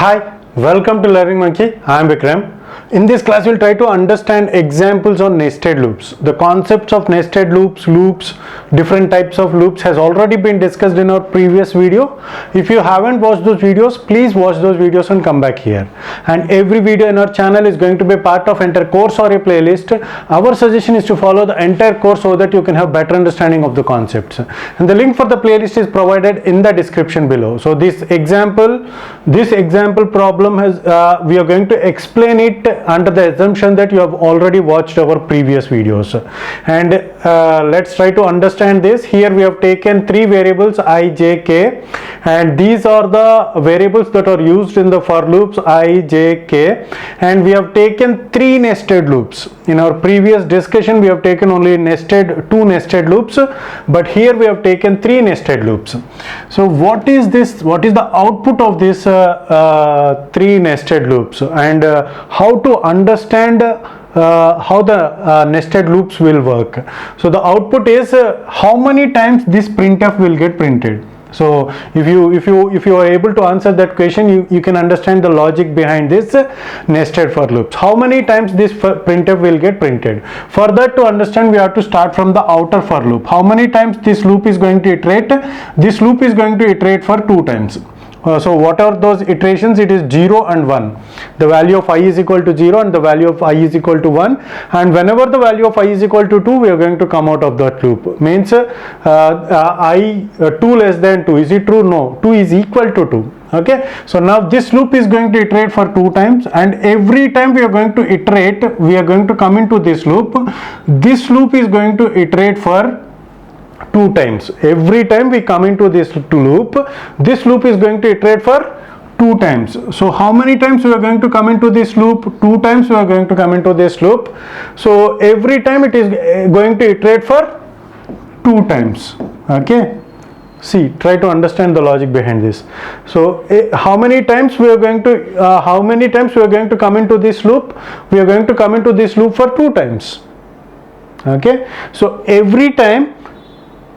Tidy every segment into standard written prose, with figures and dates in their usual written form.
Hi, welcome to Learning Monkey. I am Vikram. In this class, we'll try to understand examples on nested loops. The concepts of nested loops, different types of loops has already been discussed in our previous video. If you haven't watched those videos, please watch those videos and come back here. And every video in our channel is going to be part of entire course or a playlist. Our suggestion is to follow the entire course so that you can have better understanding of the concepts. And the link for the playlist is provided in the description below. So this example problem has we are going to explain it under the assumption that you have already watched our previous videos, and let's try to understand this. Here we have taken three variables I, j, k, and these are the variables that are used in the for loops I, j, k, and we have taken three nested loops. In our previous discussion we have taken only two nested loops, but here we have taken three nested loops. So what is this? What is the output of this three nested loops, and how to understand how the nested loops will work? So the output is how many times this printf will get printed. So if you are able to answer that question, you can understand the logic behind this nested for loops. How many times this printf will get printed? For that to understand, we have to start from the outer for loop. How many times this loop is going to iterate? This loop is going to iterate for 2 times. So what are those iterations? It is 0 and 1. The value of I is equal to 0 and the value of I is equal to 1, and whenever the value of I is equal to 2, we are going to come out of that loop. Means 2 less than 2. Is it true? No. 2 is equal to 2. Okay, so now this loop is going to iterate for 2 times, and every time we are going to iterate, we are going to come into this loop. This loop is going to iterate for 2 times. Every time we come into this loop, this loop is going to iterate for 2 times. So how many times we are going to come into this loop? 2 times we are going to come into this loop. So every time it is going to iterate for 2 times. Okay, see, try to understand the logic behind this. So how many times we are going to come into this loop? We are going to come into this loop for 2 times. Okay, so every time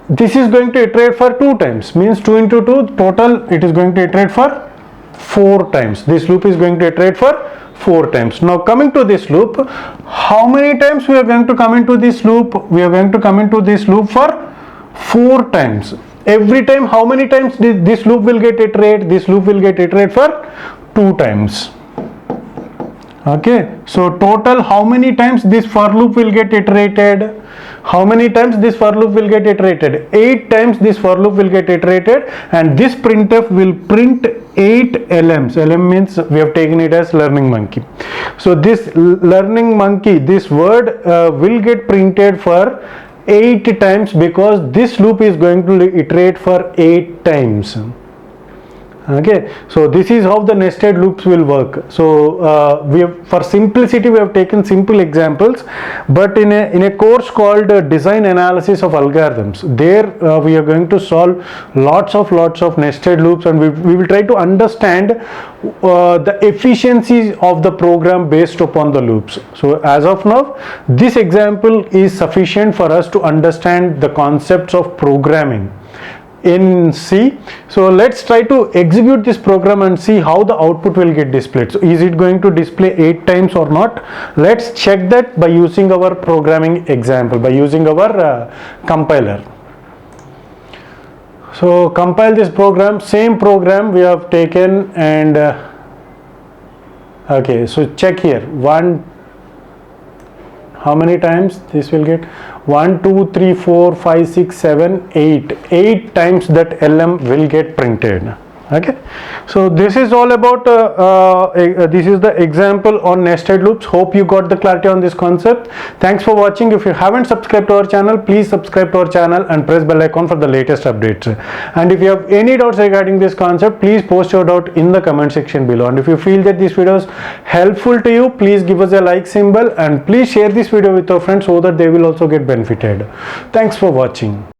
this is going to iterate for 2 times, means 2 into 2, total it is going to iterate for 4 times. This loop is going to iterate for 4 times. Now coming to this loop, how many times we are going to come into this loop? We are going to come into this loop for 4 times. Every time, how many times this loop will get iterate? This loop will get iterate for 2 times. Okay, so total how many times this for loop will get iterated? How many times this for loop will get iterated? 8 times this for loop will get iterated, and this printf will print 8 LMs. LM means we have taken it as learning monkey. So this learning monkey, this word will get printed for 8 times because this loop is going to iterate for 8 times. Okay, so this is how the nested loops will work. So for simplicity we have taken simple examples, but in a course called design analysis of algorithms, there we are going to solve lots of nested loops, and we will try to understand the efficiencies of the program based upon the loops. So as of now, this example is sufficient for us to understand the concepts of programming in C. So let's try to execute this program and see how the output will get displayed. So is it going to display 8 times or not? Let's check that by using our programming example, by using our compiler. So compile this program, same program we have taken, and okay, so check here. How many times this will get? 1, 2, 3, 4, 5, 6, 7, 8. 8 times that LM will get printed. Okay, so this is all about this is the example on nested loops. Hope you got the clarity on this concept. Thanks for watching. If you haven't subscribed to our channel, please subscribe to our channel and press bell icon for the latest updates. And if you have any doubts regarding this concept, please post your doubt in the comment section below. And if you feel that this video is helpful to you, please give us a like symbol, and please share this video with your friends so that they will also get benefited. Thanks for watching.